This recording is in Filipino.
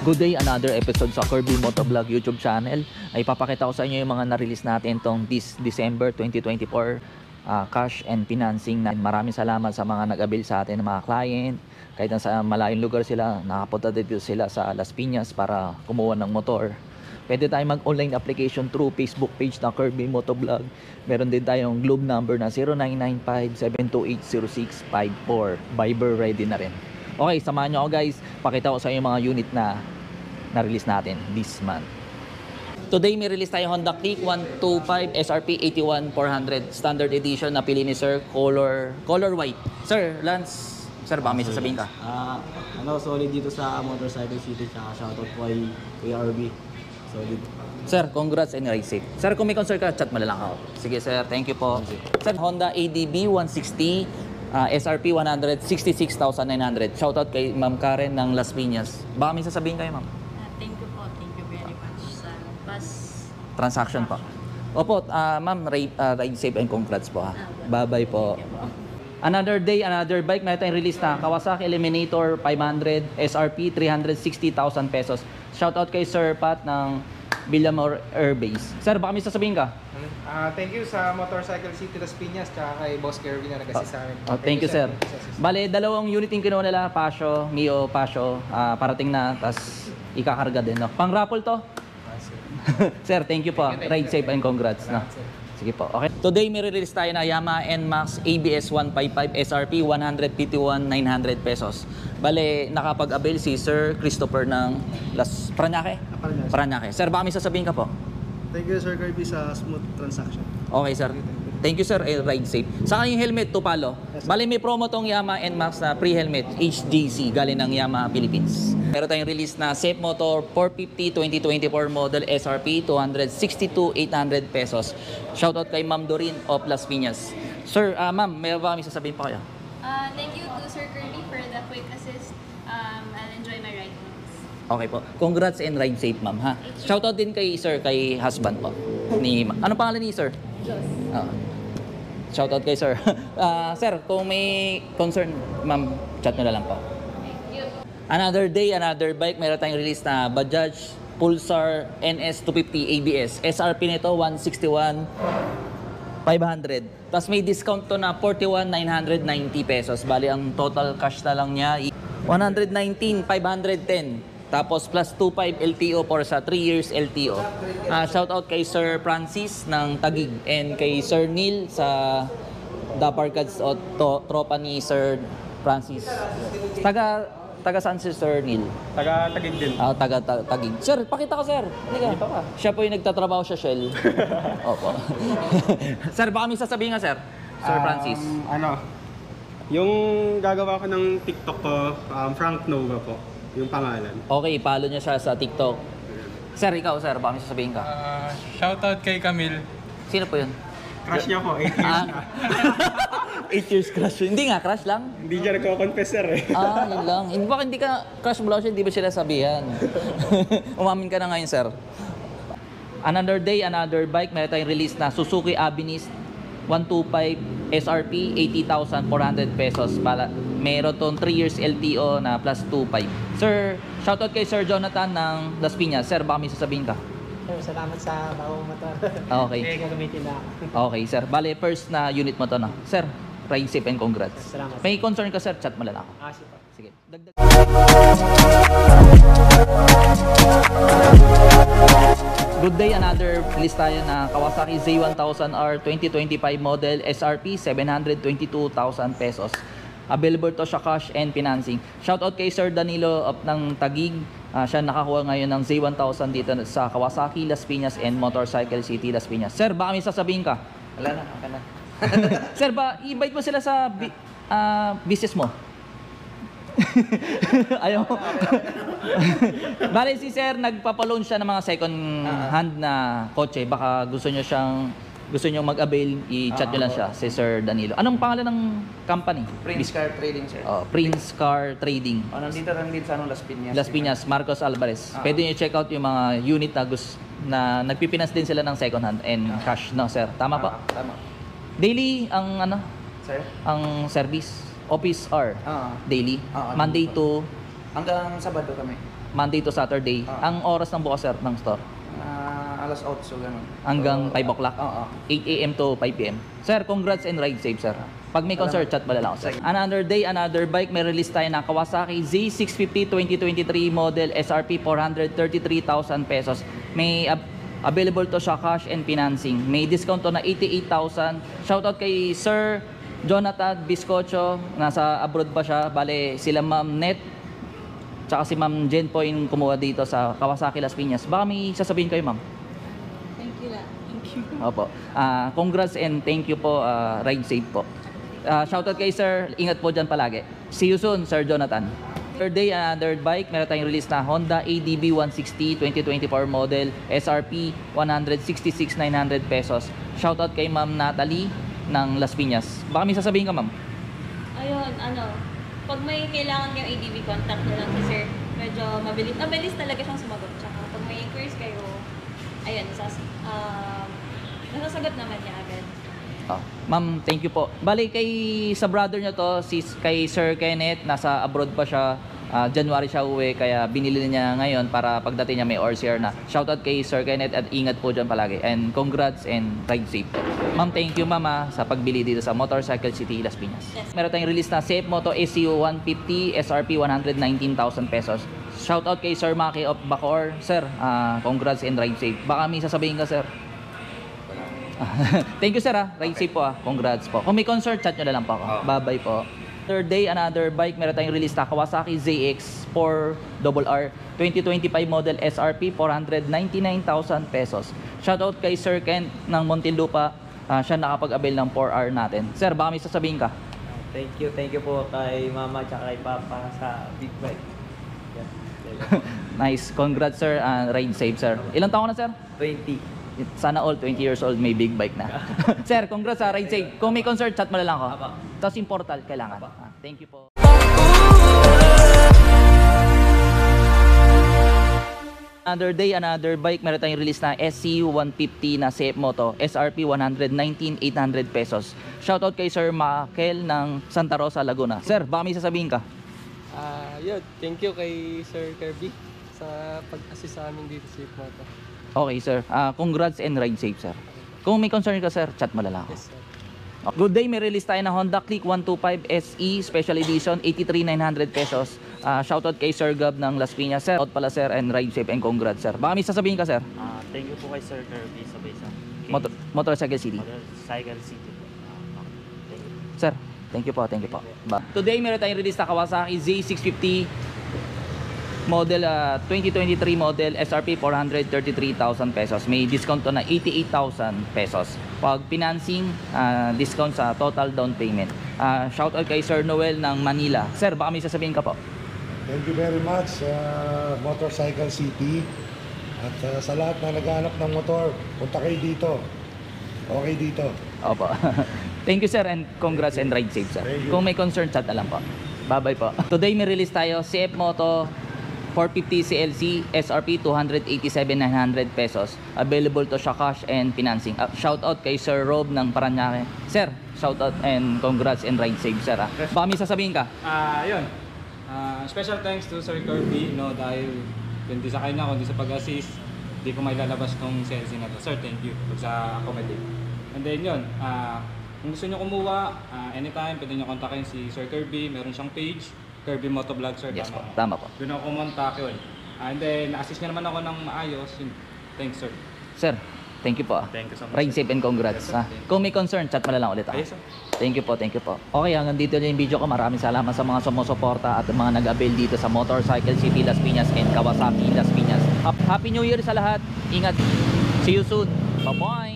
Good day, another episode sa Kirby Motovlog YouTube channel. Ay papakita ko sa inyo yung mga na-release natin tong this December 2024 cash and financing. Maraming salamat sa mga nag-avail sa atin ng mga client. Kahit sa malayong lugar sila, nakapunta dito sila sa Las Piñas para kumuha ng motor. Pwede tayong mag-online application through Facebook page na Kirby Motovlog. Meron din tayong Globe number na 0995-728-0654. Viber ready na rin. Okay, samahan nyo ako guys. Pakita ko sa inyo mga unit na na-release natin this month. Today may release tayo Honda Click 125 SRP 81400 standard edition na pili ni Sir, color white. Sir Lance, sir baka may sasabihin ka? Solid dito sa Motorcycle City, tsaka shoutout po kay Kuya RB. Solid. Sir, congrats and ride safe. Sir, kung may concern ka, chat mo lang ako. Sige sir, thank you po. Sir, Honda ADB 160 SRP 166,900. Shoutout kay Ma'am Karen ng Las Piñas. Baka may sasabihin kayo, ma'am? Thank you po. Thank you very much sa past Transaction po. Opo, ma'am, ride safe and congrats po ha. Bye-bye po. Another day, another bike. May tayong release na Kawasaki Eliminator 500 SRP 360,000 pesos. Shoutout kay Sir Pat ng Villamor Airbase. Sir, baka may sasabihin ka? Thank you sa Motorcycle City Las Piñas tsaka kay Boss Kirby na nag-assist sa amin. Thank you, sir. Bale, dalawang unit yung kinuha nila, Pasio, Mio, Pasio. Parating na, tas ikakarga din. No? Pang-raffle to? Sir, thank you po. Ride safe and congrats. No? Sige po. Okay. Today, may release tayo na Yamaha NMAX ABS 155 SRP 151,900 pesos. Bale, nakapag-avail si Sir Christopher ng Las Parañaque? Parañaque. Sir, baka may sasabihin ka po? Thank you Sir Kirby sa smooth transaction. Okay, sir. Thank you, sir. Ride safe. Saka yung helmet, Tupalo. Bali, may promo tong Yamaha NMAX na pre-helmet HJC galing ng Yamaha Philippines. Meron tayong release na Safe Motor 450 2024 model SRP 262,800 pesos. Shoutout kay Ma'am Doreen of Las Piñas. Sir, ma'am, may ba kami sasabihin pa kayo? thank you to Sir Kirby for the quick assist. I'll enjoy my ride. Okay po. Congrats and ride safe, ma'am, ha? Shoutout din kay sir, kay husband po. Ano pangalan ni sir? Jos. Shoutout kay sir. Sir, kung may concern, ma'am, chat nyo na lang po. Thank you. Another day, another bike. Meron tayong release na Bajaj Pulsar NS 250 ABS. SRP nito 161,500. Tapos may discount to na 41,990 pesos. Bali, ang total cash na lang niya 119,510. Tapos plus 2.5 LTO for sa 3 years LTO. Shoutout kay Sir Francis ng Taguig and kay Sir Neil sa Daparkads o tropa ni Sir Francis. Taga saan si Sir Neil? Taga Taguig din. Taga Taguig. Sir, pakita ka sir. Dito ka. Siya po yung nagtatrabaho sa Shell. Opo. Sir, baka may sasabihin nga sir? Sir Francis. Yung gagawa ko ng TikTok ko, Frank Nova po, yung pangalan. Okay, follow niya siya sa TikTok. Sir, ikaw sir, baka may sasabihin ka? Shoutout kay Camille. Sino po yun? Crush niya po, 8 years na. 8 years crush. Hindi nga, crush lang? Hindi niya nagko-confess sir eh. Yun lang. Bakit hindi ka crush mo lang siya, hindi ba sila sabihan? Umamin ka na ngayon, sir. Another day, another bike. Meron tayong release na Suzuki Avinis 125 SRP 80,400 pesos. Meron tong 3 years LTO na plus 2.5. Sir, shoutout kay Sir Jonathan ng Las Piñas. Sir, baka may sasabihin ka? Sir, salamat sa bagong motor. Okay. Gagamitin na. Okay, sir. Bale, first na unit mo to na. Sir, ride safe and congrats. Salamat. May concern ka, sir? Chat mo lang ako. Sige. Sige. Dagdag. Good day, another list tayo na Kawasaki Z1000R 2025 model SRP 722,000 pesos. Available to sa cash and financing. Shoutout kay Sir Danilo of ng Taguig. Siya nakakuha ngayon ng Z1000 dito sa Kawasaki Las Piñas and Motorcycle City Las Piñas. Sir, baka may sasabihin ka? Wala na, okay na. Sir, i-invite mo sila sa business mo? Ayaw mo. Bale si sir, nagpapaloan siya ng mga second hand na kotse. Baka gusto nyo mag-avail, i-chat nyo lang siya, si Sir Danilo. Anong pangalan ng company? Prince Car Trading, sir. Prince Car Trading. Nandito lang din sa Las Piñas. Las Piñas, Marcos Alvarez. Pwede nyo check out yung mga unit na nagpipinas din sila ng second hand and cash, no sir? Tama po? Tama. Daily ang Sir? ang service, office hour. Daily. Monday to Hanggang Sabado kami. Monday to Saturday. Ang oras ng bukas, sir, ng store? Alas 8, ganun. Hanggang 5 o'clock? Oo. 8 a.m. to 5 p.m. Sir, congrats and ride safe, sir. Pag may concert, chat pala lang ako, sir. Another day, another bike. May release tayo ng Kawasaki Z650 2023 model SRP 433,000 pesos. May available to siya cash and financing. May discount to na 88,000. Shoutout kay Sir Jonathan Biscocho. Nasa abroad pa siya. Bale, sila Ma'am Net tsaka si Ma'am Jen po yung kumuha dito sa Kawasaki Las Piñas. Baka may sasabihin kayo, ma'am. Thank you lang. Thank you. Opo. Congrats and thank you po. Ride safe po. Shoutout kay sir. Ingat po dyan palagi. See you soon, Sir Jonathan. Third day, another bike. Meron tayong release na Honda ADB 160 2024 model SRP 166,900 pesos. Shoutout kay Ma'am Natalie ng Las Piñas. Baka may sasabihin ka, ma'am. Ayun, pag may kailangan kayong ADB, contact nyo lang si sir. Medyo mabilis talaga siyang sumagot. Tsaka pag may inquiries kayo, ayun, nasasagot naman niya agad. Ma'am, thank you po. Bali sa brother niya to, kay Sir Kenneth, nasa abroad pa siya. January siya uwi, kaya binili niya ngayon para pagdating niya may ORCR na. Shoutout kay Sir Kenneth at ingat po dyan palagi. And congrats and ride safe. Ma'am, thank you mama sa pagbili dito sa Motorcycle City, Las Piñas. Yes. Meron tayong release na Safe Moto SCU 150 SRP 119,000 pesos. Shoutout kay Sir Maki of Bacoor. Sir, congrats and ride safe. Baka may sasabihin ka, sir. Thank you, sir. Ride safe po. Congrats po. Kung may concert, chat nyo na lang po ako. Bye-bye po. Third day, another bike. Meron tayong release na Kawasaki ZX 4RR 2025 model SRP 499,000 pesos. Shoutout kay Sir Ken ng Montilupa. Siya nakapag-avail ng 4R natin. Sir, baka may sasabihin ka? Thank you po kay mama at kay papa sa big bike. Yeah. Nice. Congrats, sir. Ride safe, sir. Ilang taon na, sir? 20. Sana all 20 years old may big bike na. Sir, congrats sa ride safe. Kung may concert, chat mo na lang ako. Apa. Tapos yung portal, kailangan. Thank you po. Another day, another bike. Meron tayong release na SCU 150 na Safe Moto SRP 119,800 pesos. Shoutout kay Sir Makel ng Santa Rosa, Laguna. Sir, baka may sasabihin ka? Yun, thank you kay Sir Kirby sa pag-assist sa amin dito sa Safe Moto. Okay, sir. Congrats and ride safe, sir. Kung may concern ka, sir, chat mo na lang ako. Yes, sir. Good day, may release tayo na Honda Click 125 SE Special Edition, 83,900 pesos. Shoutout kay Sir Gab ng Las Piñas. Sir, out pala, sir, and ride safe and congrats, sir. Baka may sasabihin ka, sir? Thank you po kay Sir Kirby sa Baysa. Motorcycle City. Motorcycle City po. Thank you. Sir, thank you po, thank you po. Today, meron tayong release na Kawasaki Z650 model 2023 model SRP 433,000 pesos. May discount to na 88,000 pesos. Pag financing, discount sa total down payment. Shoutout kay Sir Noel ng Manila. Sir, baka may sasabihin ka po? Thank you very much, Motorcycle City. At sa lahat na naghahanap ng motor, punta kayo dito. Okay dito. Opo. Thank you, sir, and congrats and ride safe, sir. Kung may concern, chat na lang po. Bye-bye po. Today may release tayo, CF Moto 450 CLC SRP 287,900 pesos. Available to siya cash and financing. Shoutout kay Sir Rob ng Paranaque. Sir, shoutout and congrats and ride safe, sir. Baka may sasabihin ka? Yun. Special thanks to Sir Kirby, dahil hindi sa kanya, kundi sa pag-assist, hindi ko may lalabas tong CLC na to. Sir, thank you sa accommodate. And then yun, kung gusto nyo kumuha, anytime, pwede nyo kontakin si Sir Kirby. Meron siyang page, Kirby Motovlog, sir. Yes po, tama po. Doon ako kumontak yun. And then, na-assist niya naman ako ng maayos. Thanks, sir. Sir, thank you po. Thank you so much. Ride safe and congrats. Kung may concern, chat mo na lang ulit. Yes, sir. Thank you po, thank you po. Okay, hanggang dito na yung video ko. Maraming salamat sa mga sumusuporta at mga nag-avail dito sa Motorcycle City Las Piñas and Kawasaki Las Piñas. Happy New Year sa lahat. Ingat. See you soon. Bye-bye.